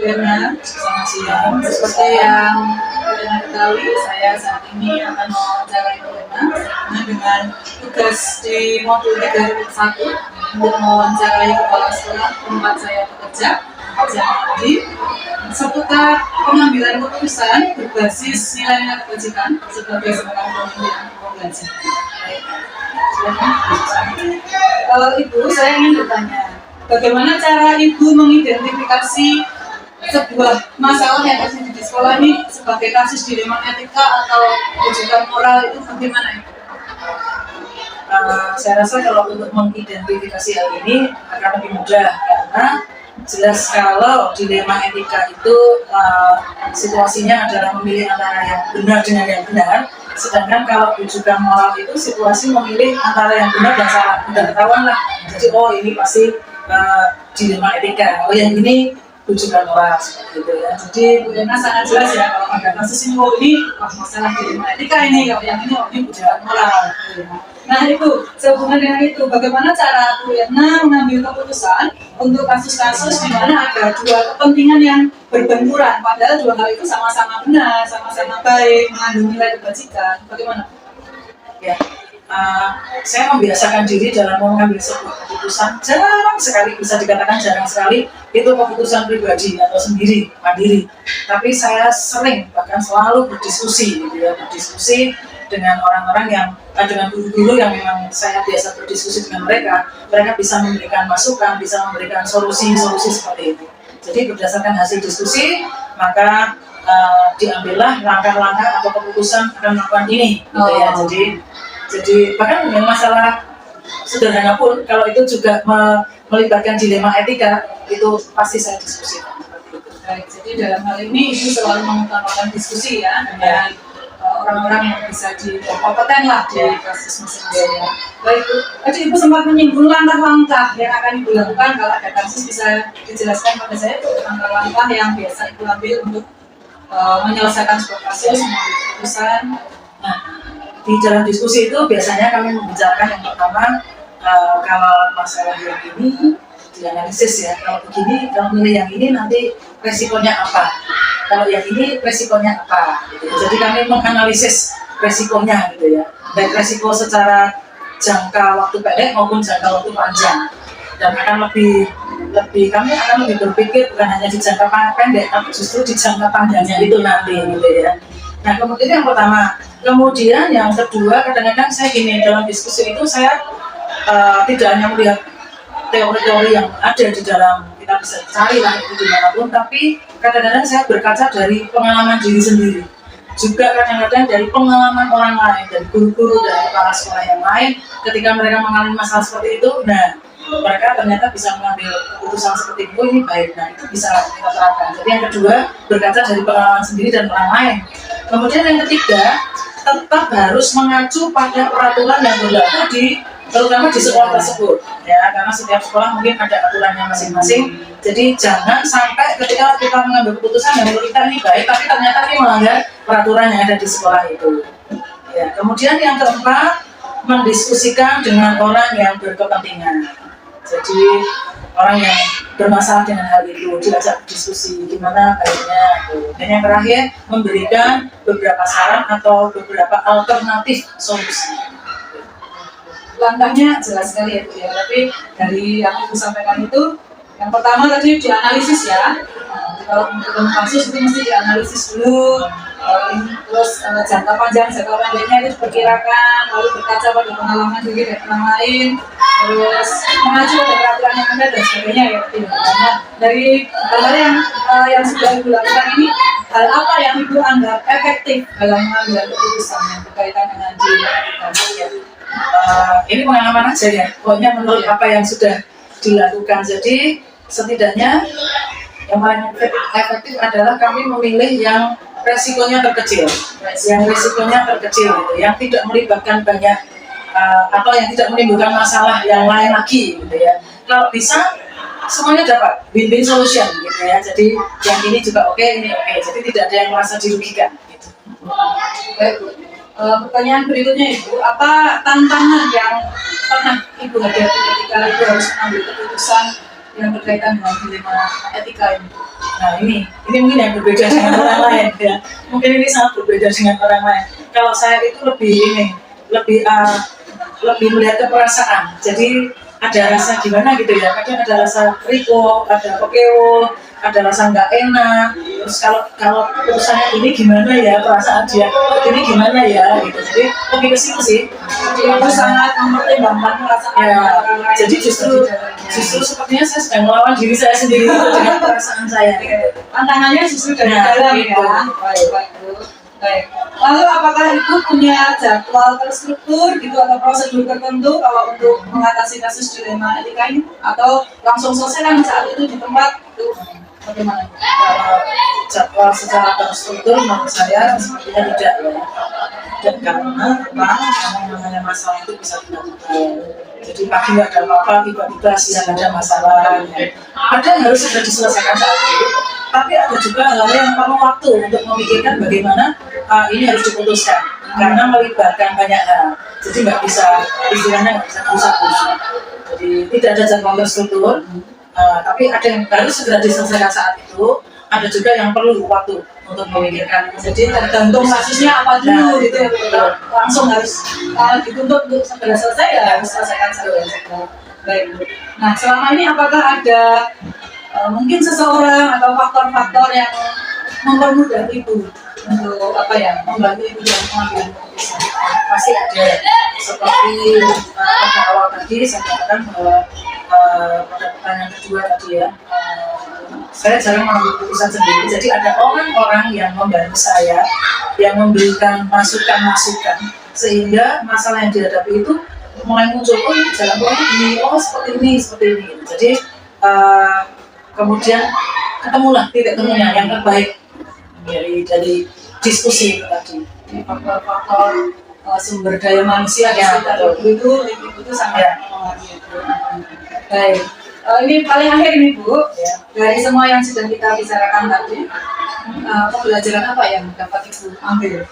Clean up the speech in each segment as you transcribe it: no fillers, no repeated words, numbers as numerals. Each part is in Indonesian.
Irna, selamat siang. Seperti yang kalian ketahui, saya saat ini akan mewawancarai Ibu Irna dengan tugas di modul 3.1 untuk mewawancarai kepala sekolah tempat saya bekerja di seputar pengambilan keputusan berbasis nilai kebajikan sebagai seorang pemimpin pembelajar. Ibu, saya ingin bertanya, bagaimana cara Ibu mengidentifikasi sebuah masalah yang terjadi di sekolah ini sebagai kasus dilema etika atau rujukan moral, itu bagaimana Ibu? Saya rasa kalau untuk mengidentifikasi hal ini akan lebih mudah, karena jelas kalau dilema etika itu situasinya adalah memilih antara yang benar dengan yang benar, sedangkan kalau rujukan moral itu situasi memilih antara yang benar dan salah, udah ketahuan lah. Jadi ini pasti dilema etika, yang ini rujukan moral, seperti itu ya. Jadi Bu Irna sangat jelas ya kalau ada kasus ini, ini masalah dilema etika ini, kalau yang ini rujukan moral. Nah Ibu, sehubungan dengan itu, bagaimana cara Bu Irna mengambil keputusan untuk kasus-kasus di mana ada dua kepentingan yang berbenturan, padahal dua hal itu sama-sama benar, sama-sama baik, mengandung nilai kebajikan, bagaimana? Ya, saya membiasakan diri dalam mengambil sebuah keputusan, jarang sekali, bisa dikatakan jarang sekali itu keputusan pribadi atau sendiri, mandiri. Tapi saya sering, bahkan selalu berdiskusi, gitu ya, berdiskusi dengan orang-orang yang, dengan guru-guru yang memang saya biasa berdiskusi dengan mereka. Mereka bisa memberikan masukan, bisa memberikan solusi-solusi seperti itu. Jadi berdasarkan hasil diskusi, maka diambillah langkah-langkah atau keputusan akan melakukan ini, gitu ya. Jadi bahkan yang masalah sederhana pun, kalau itu juga melibatkan dilema etika, itu pasti saya diskusikan. Baik, jadi dalam hal ini Ibu selalu mengutamakan diskusi ya dengan orang-orang yang bisa kompeten lah di kasus masing-masing. Baik Bu, tadi Ibu sempat menyinggung langkah-langkah yang akan Ibu lakukan kalau ada kasus, bisa dijelaskan pada saya itu langkah-langkah yang biasa Ibu ambil untuk menyelesaikan sebuah kasus, mengambil keputusan. Nah, di dalam diskusi itu biasanya kami membicarakan yang pertama, kalau masalah yang ini dianalisis ya, kalau begini, kalau milih yang ini nanti resikonya apa, kalau yang ini resikonya apa, gitu. Jadi kami menganalisis resikonya, gitu ya, baik resiko secara jangka waktu pendek maupun jangka waktu panjang, dan akan lebih kami akan lebih berpikir bukan hanya di jangka pendek, tapi justru di jangka panjangnya itu nanti, gitu ya. Nah, kemudian yang pertama. Kemudian yang kedua, kadang-kadang saya gini, dalam diskusi itu saya tidak hanya melihat teori-teori yang ada di dalam, kita bisa cari lah itu dimanapun, tapi kadang-kadang saya berkaca dari pengalaman diri sendiri, juga kadang-kadang dari pengalaman orang lain, dari guru-guru, dari kepala sekolah yang lain, ketika mereka mengalami masalah seperti itu. Nah, mereka ternyata bisa mengambil keputusan seperti itu, ini baik. Nah, itu bisa kita terapkan. Jadi yang kedua, berkaca dari pengalaman sendiri dan orang lain. Kemudian yang ketiga, tetap harus mengacu pada peraturan yang berlaku terutama di sekolah tersebut ya, karena setiap sekolah mungkin ada aturannya masing-masing. Jadi jangan sampai ketika kita mengambil keputusan yang menurut kita ini baik, tapi ternyata ini melanggar peraturan yang ada di sekolah itu ya. Kemudian yang keempat, mendiskusikan dengan orang yang berkepentingan. Jadi orang yang bermasalah dengan hal itu diajak diskusi gimana baiknya. Dan yang terakhir, memberikan beberapa saran atau beberapa alternatif solusi. Langkahnya jelas sekali ya Bu ya, tapi dari yang Ibu sampaikan itu, yang pertama tadi dianalisis ya. Kalau untuk kasus itu mesti dianalisis dulu, terus jangka pendeknya itu diperkirakan, lalu berkaca pada pengalaman diri dan orang lain, terus mengacu pada peraturan yang ada dan sebagainya ya. Nah, dari hal yang sudah Ibu lakukan ini, hal apa yang Ibu anggap efektif dalam mengambil keputusan yang berkaitan dengan diri ya? Ini pengalaman aja ya, pokoknya menurut apa yang sudah dilakukan. Jadi setidaknya yang paling efektif adalah kami memilih yang resikonya terkecil, gitu, yang tidak melibatkan banyak atau yang tidak menimbulkan masalah yang lain lagi, gitu ya. Kalau bisa semuanya dapat win-win solution, gitu ya. Jadi yang ini juga oke, ini oke. Jadi tidak ada yang merasa dirugikan. Gitu. Baik, Bu. Pertanyaan berikutnya Ibu, apa tantangan yang pernah Ibu hadapi ketika Ibu harus mengambil keputusan yang berkaitan dengan dilema etika ini? Nah ini mungkin yang berbeda dengan orang lain ya. Mungkin ini sangat berbeda dengan orang lain. Kalau saya itu lebih melihat ke perasaan. Jadi ada rasa gimana gitu ya. Kadang ada rasa riko, ada kecewa, ada rasa nggak enak. Terus kalau urusannya ini gimana ya, perasaan dia ini gimana ya gitu. Jadi lebih ke situ sih. Itu sangat mempertimbangkan perasaan Ya, orang lain. jadi justru sepertinya saya sedang melawan diri saya sendiri dengan perasaan saya. Tantangannya justru dari Nah, dalam gitu. ya. Baik. Baik. Lalu apakah Ibu punya jadwal terstruktur gitu atau prosedur tertentu kalau untuk mengatasi kasus dilema etika ini, atau langsung selesaikan saat itu di tempat itu bagaimana? Kalau jadwal secara terstruktur menurut saya sepertinya tidak ya. Dan karena namanya masalah itu bisa dilakukan. Jadi pagi nggak ada apa-apa, tiba-tiba siang ada masalah. Ya. Ada yang harus sudah diselesaikan saat itu, tapi ada juga hal yang perlu waktu untuk memikirkan bagaimana ini harus diputuskan. Karena melibatkan banyak hal, jadi nggak bisa istilahnya nggak bisa pusat-pusat. Jadi tidak ada jadwal terstruktur, tapi ada yang harus segera diselesaikan saat itu. Ada juga yang perlu waktu untuk memikirkan. Jadi tergantung kasusnya apa dulu gitu ya. Langsung harus dituntut untuk segera selesai ya harus selesaikan segera. Baik. Nah selama ini apakah ada mungkin seseorang atau faktor-faktor yang mempermudah Ibu untuk membantu Ibu dalam pengambilan keputusan? Pasti ada. Seperti pada awal tadi saya katakan bahwa pada pertanyaan kedua tadi ya, saya jarang mengambil keputusan sendiri. Jadi ada orang-orang yang membantu saya, yang memberikan masukan-masukan, sehingga masalah yang dihadapi itu mulai muncul, oh ini jalan keluarnya ini, oh seperti ini. Jadi kemudian ketemulah titik temunya yang terbaik dari diskusi itu tadi. Faktor-faktor sumber daya manusia di sekitar Ibu itu sangat mempengaruhi. Baik. Ini paling akhir ini Bu, Ya. dari semua yang sudah kita bicarakan tadi, pembelajaran apa yang dapat Ibu ambil?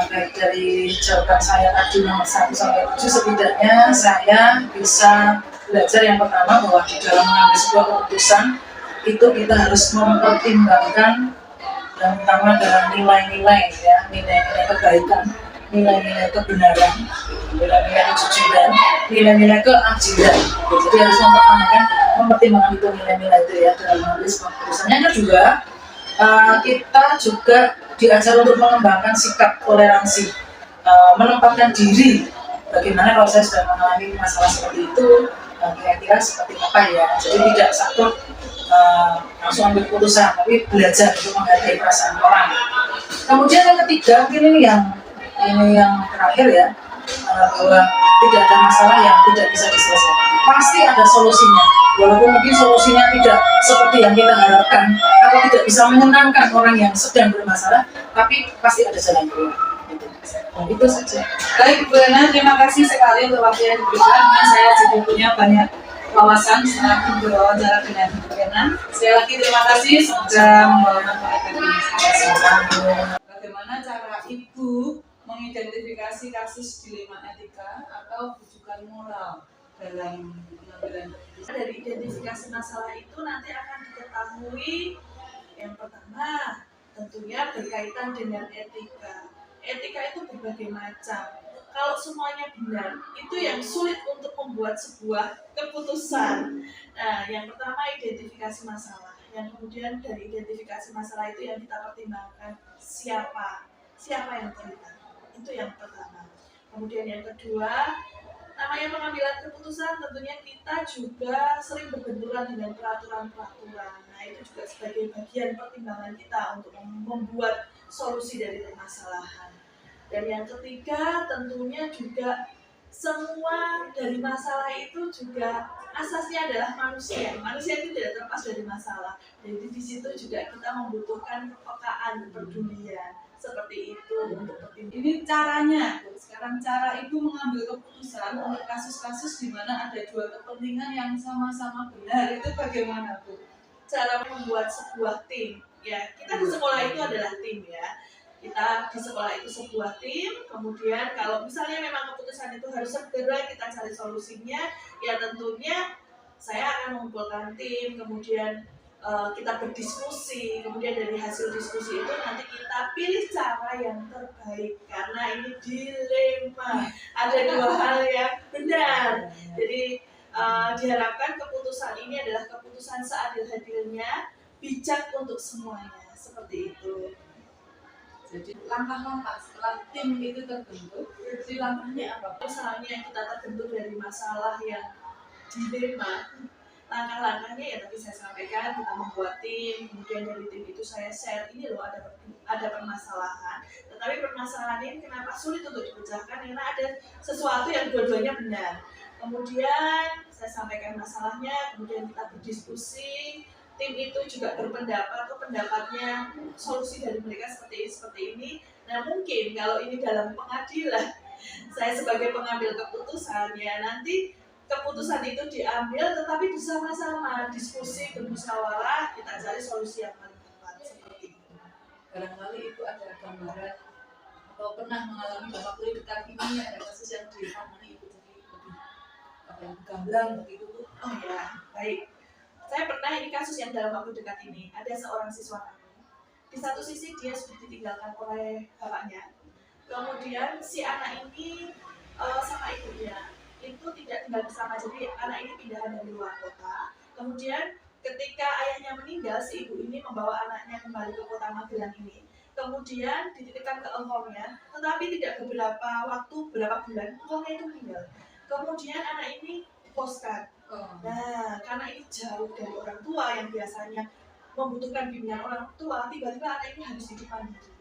Baik dari jawaban saya tadi nomor 1 sampai 7, setidaknya saya bisa belajar yang pertama bahwa di dalam mengambil sebuah keputusan itu kita harus mempertimbangkan yang utama adalah nilai-nilai ya, nilai-nilai kebaikan, nilai-nilai kebenaran, nilai-nilai kejujuran, nilai-nilai keadilan. Jadi harus mempertimbangkan itu nilai-nilai itu ya dalam mengambil sebuah keputusan. Yang kedua, kita juga diajar untuk mengembangkan sikap toleransi, menempatkan diri. Bagaimana kalau saya sudah mengalami masalah seperti itu, kira-kira seperti apa ya. Jadi tidak satu langsung ambil keputusan, tapi belajar untuk menghargai perasaan orang. Kemudian yang ketiga, mungkin ini yang terakhir ya, bahwa tidak ada masalah yang tidak bisa diselesaikan. Pasti ada solusinya, walaupun mungkin solusinya tidak seperti yang kita harapkan atau tidak bisa menyenangkan orang yang sedang bermasalah, tapi pasti ada jalan keluar. Itu saja. Baik Bu Ena, terima kasih sekali untuk waktu yang diberikan. Saya jadi punya banyak wawasan setelah berwawancara dengan Bu Ena. Sekali lagi terima kasih sudah membawakan bagaimana cara Ibu mengidentifikasi kasus dilema etika atau rujukan moral dalam pengambilan keputusan. Dari identifikasi masalah itu nanti akan diketahui yang pertama tentunya berkaitan dengan etika. Etika itu berbagai macam. Kalau semuanya benar, itu yang sulit untuk membuat sebuah keputusan. Nah, yang pertama identifikasi masalah. Yang kemudian dari identifikasi masalah itu yang kita pertimbangkan siapa yang terlibat. Itu yang pertama. Kemudian yang kedua, namanya pengambilan keputusan tentunya kita juga sering berbenturan dengan peraturan-peraturan. Nah, itu juga sebagai bagian pertimbangan kita untuk membuat solusi dari permasalahan. Dan yang ketiga tentunya juga semua dari masalah itu juga asasnya adalah manusia. Manusia itu tidak terlepas dari masalah. Jadi di situ juga kita membutuhkan kepekaan, kepedulian seperti itu untuk pertimbangan. Ini caranya, sekarang cara Ibu mengambil keputusan untuk kasus-kasus di mana ada dua kepentingan yang sama-sama benar, itu bagaimana Bu? Cara membuat sebuah tim, ya kita di sekolah itu adalah tim ya. Kita di sekolah itu sebuah tim, kemudian kalau misalnya memang keputusan itu harus segera kita cari solusinya, ya tentunya saya akan mengumpulkan tim, kemudian kita berdiskusi, kemudian dari hasil diskusi itu nanti kita pilih cara yang terbaik karena ini dilema, ada dua hal yang benar. Jadi diharapkan keputusan ini adalah keputusan seadil-adilnya, bijak untuk semuanya, seperti itu. Jadi langkah-langkah setelah tim itu terbentuk, jadi langkahnya apa? Misalnya kita terbentuk dari masalah yang dilema, langkah-langkahnya ya tadi saya sampaikan, kita membuat tim, kemudian dari tim itu saya share, ini loh ada permasalahan, tetapi permasalahan ini kenapa sulit untuk dipecahkan, karena ada sesuatu yang dua-duanya benar. Kemudian saya sampaikan masalahnya, kemudian kita berdiskusi, tim itu juga berpendapat, pendapatnya solusi dari mereka seperti ini. Nah mungkin kalau ini dalam pengadilan, saya sebagai pengambil keputusan ya nanti keputusan itu diambil tetapi bersama-sama diskusi bermusyawarah kita cari solusi yang paling tepat seperti itu. Barangkali itu ada gambaran atau pernah mengalami bahwa dekat ini ada kasus yang ditangani itu jadi lebih gamblang begitu tuh. Oh ya, baik. Saya pernah ini kasus yang dalam waktu dekat ini ada seorang siswa kami. Di satu sisi dia sudah ditinggalkan oleh bapaknya. Kemudian si anak ini sama ibunya itu tidak tinggal bersama, jadi anak ini pindahan dari luar kota. Kemudian ketika ayahnya meninggal, si ibu ini membawa anaknya kembali ke kota Magelang ini. Kemudian dititipkan ke engkongnya, tetapi tidak beberapa waktu, berapa bulan, engkongnya itu meninggal. Kemudian anak ini diposkan. Nah, karena ini jauh dari orang tua yang biasanya membutuhkan bimbingan orang tua, tiba-tiba anak ini harus hidup mandiri.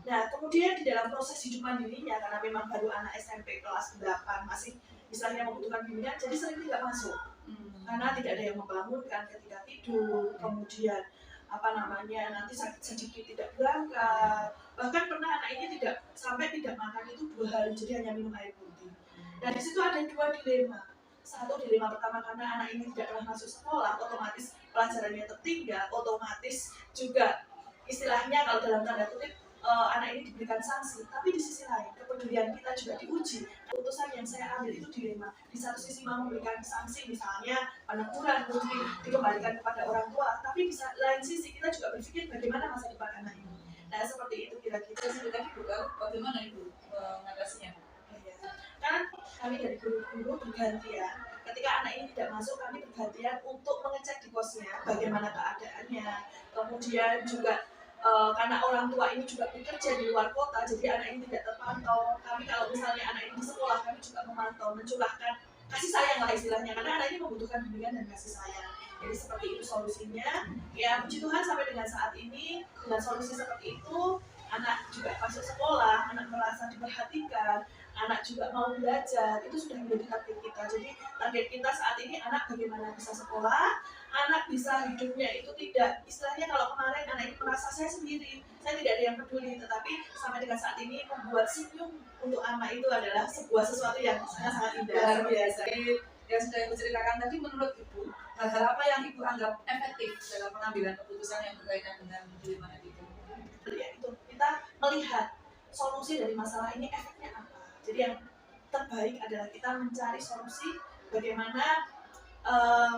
Nah, kemudian di dalam proses hidup mandirinya, karena memang baru anak SMP kelas 8, masih misalnya membutuhkan bimbingan, jadi sering tidak masuk. Karena tidak ada yang membangunkan ketika tidur, kemudian nanti sakit sedikit tidak berangkat. Bahkan pernah anak ini tidak makan itu 2 hari, jadi hanya minum air putih. Dan di situ ada 2 dilema. Satu dilema pertama, karena anak ini tidak pernah masuk sekolah, otomatis pelajarannya tertinggal, otomatis juga istilahnya kalau dalam tanda kutip anak ini diberikan sanksi. Tapi di sisi lain kepedulian kita juga diuji. Keputusan yang saya ambil itu dilema. Di satu sisi mau memberikan sanksi, misalnya peneguran mungkin dikembalikan kepada orang tua, tapi di lain sisi kita juga berpikir bagaimana masa depan anak ini. Nah seperti itu kira-kira. Tadi bagaimana ibu mengatasinya? Kan kami dari guru-guru bergantian, ketika anak ini tidak masuk kami bergantian untuk mengecek di kosnya bagaimana keadaannya. Kemudian juga karena orang tua ini juga bekerja di luar kota, jadi anak ini tidak terpantau. Kami kalau misalnya anak ini di sekolah, kami juga memantau, mencurahkan kasih sayang lah istilahnya, karena anak ini membutuhkan bimbingan dan kasih sayang. Jadi seperti itu solusinya. Ya puji Tuhan sampai dengan saat ini dengan solusi seperti itu, anak juga masuk sekolah, anak merasa diperhatikan, anak juga mau belajar, itu sudah menjadi target kita. Jadi target kita saat ini anak bagaimana bisa sekolah, anak bisa hidupnya itu tidak, istilahnya kalau kemarin anak ini merasa saya sendiri, saya tidak ada yang peduli, tetapi sampai dengan saat ini membuat senyum untuk anak itu adalah sebuah sesuatu yang sangat-sangat indah. Luar biasa. Yang sudah ibu ceritakan tadi, menurut ibu hal-hal apa yang ibu anggap efektif dalam pengambilan keputusan yang berkaitan dengan dilema itu? Ya itu kita melihat solusi dari masalah ini efeknya apa. Jadi yang terbaik adalah kita mencari solusi bagaimana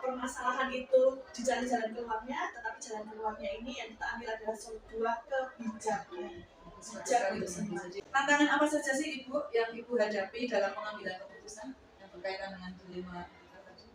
permasalahan itu dicari jalan keluarnya, tetapi jalan keluarnya ini yang kita ambil adalah sebuah kebijakan. Bijak itu sendiri. Tantangan apa saja sih ibu yang ibu hadapi dalam pengambilan keputusan yang berkaitan dengan dilema tadi?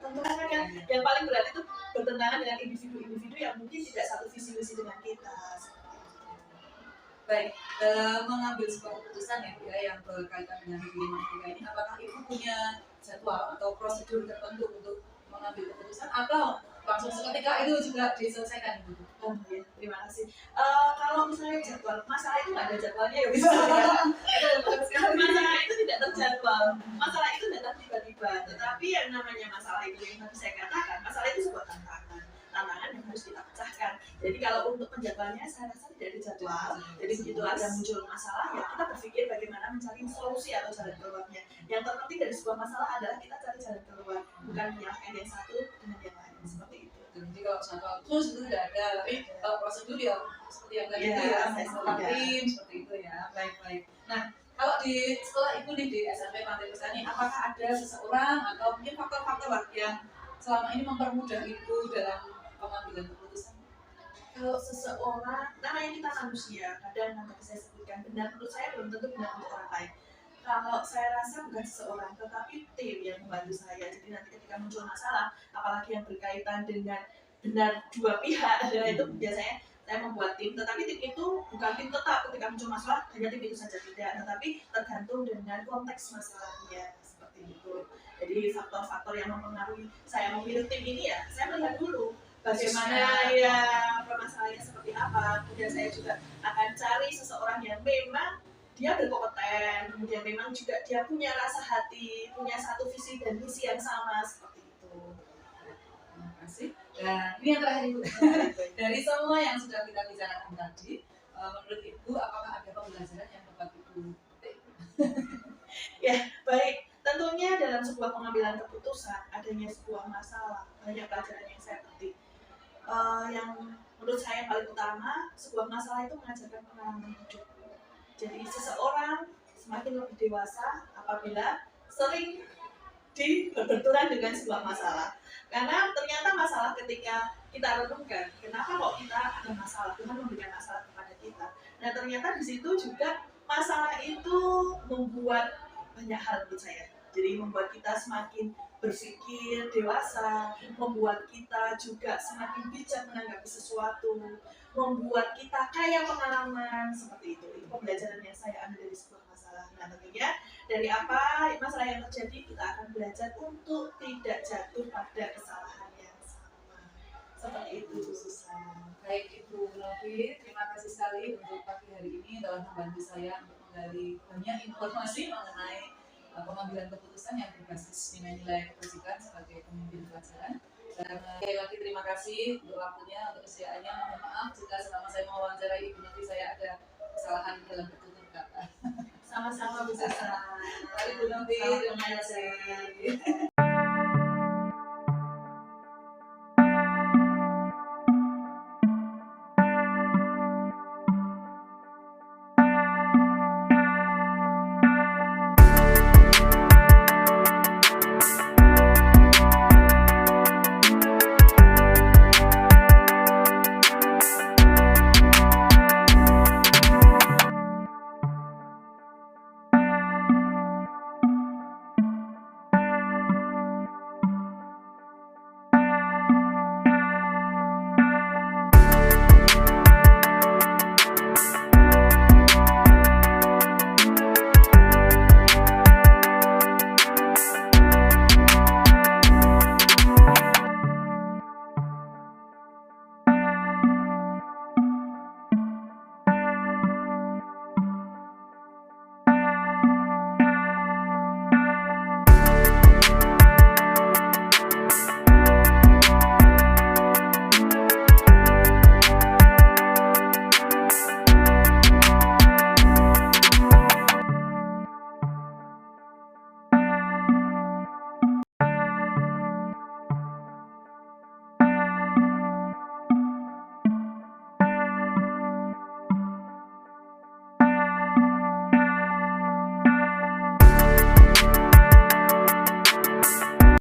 Tentunya kan yang paling berat itu bertentangan dengan individu-individu yang mungkin tidak satu visi misi dengan kita. Baik, dalam mengambil sebuah keputusan yang berkaitan dengan dilema ini, apakah ibu punya jadwal atau prosedur tertentu untuk mengambil keputusan atau langsung seketika itu juga diselesaikan ibu? Oh ya, terima kasih. Kalau misalnya jadwal, masalah itu nggak ada jadwalnya ya bisa. Masalah itu tidak terjadwal, masalah itu datang tiba-tiba. Tetapi yang namanya masalah itu yang tadi saya katakan, masalah itu sebuah tantangan yang harus kita pecahkan. Jadi kalau untuk penjadwalnya saya rasa tidak ada jadwal. Jadi begitu ada muncul masalah ya kita berpikir bagaimana mencari solusi atau jalan keluarnya. Yang terpenting dari sebuah masalah adalah kita cari jalan keluar, bukan menyalahkan yang satu dengan yang lain seperti itu. Jadi kalau jadwal khusus itu tidak ada, tapi kalau prosedur ya seperti yang tadi itu tim seperti itu ya. Baik. Nah, kalau di sekolah ibu nih di SMP Pantai Pesani, apakah ada seseorang atau mungkin faktor-faktor lah yang selama ini mempermudah Ibu dalam pengambilan keputusan? Kalau seseorang, namanya kita manusia, kadang yang tadi saya sebutkan benar menurut saya belum tentu benar untuk orang lain. Kalau saya rasa bukan seseorang, tetapi tim yang membantu saya. Jadi nanti ketika muncul masalah, apalagi yang berkaitan dengan benar dua pihak, adalah itu biasanya saya membuat tim. Tetapi tim itu bukan tim tetap ketika muncul masalah, hanya tim itu saja tidak. Tetapi tergantung dengan konteks masalahnya seperti itu. Jadi faktor-faktor yang mempengaruhi saya memilih tim ini ya, saya melihat dulu bagaimana ya permasalahannya seperti apa. Kemudian saya juga akan cari seseorang yang memang dia berkompeten, kemudian memang juga dia punya rasa hati, punya satu visi dan misi yang sama seperti itu. Terima kasih. Dan ini yang terakhir Ibu. Dari semua yang sudah kita bicarakan tadi, menurut Ibu apakah ada pembelajaran yang dapat Ibu petik? Ya, baik. Tentunya dalam sebuah pengambilan keputusan, adanya sebuah masalah, banyak pelajaran yang saya petik. Yang menurut saya paling utama, sebuah masalah itu mengajarkan pengalaman hidup. Jadi seseorang semakin lebih dewasa apabila sering berbenturan dengan sebuah masalah. Karena ternyata masalah ketika kita renungkan, kenapa kok kita ada masalah, Tuhan memberikan masalah kepada kita. Nah ternyata di situ juga masalah itu membuat banyak hal menurut saya. Jadi membuat kita semakin berpikir dewasa, membuat kita juga semakin bijak menanggapi sesuatu, membuat kita kaya pengalaman seperti itu. Itu pembelajaran yang saya ambil dari sebuah masalah. Nah tentunya dari apa masalah yang terjadi kita akan belajar untuk tidak jatuh pada kesalahan yang sama. Seperti itu Susan. Baik Ibu Novi, terima kasih sekali untuk pagi hari ini telah membantu saya untuk menggali banyak informasi mengenai pengambilan keputusan yang berbasis nilai-nilai kebajikan sebagai pemimpin pelajaran. Dan sekali lagi terima kasih untuk waktunya, untuk kesediaannya. Mohon maaf jika selama saya mewawancarai Ibu Novi saya ada kesalahan dalam bertutur kata. Sama-sama Bu Susan. Mari Bu Novi, terima kasih.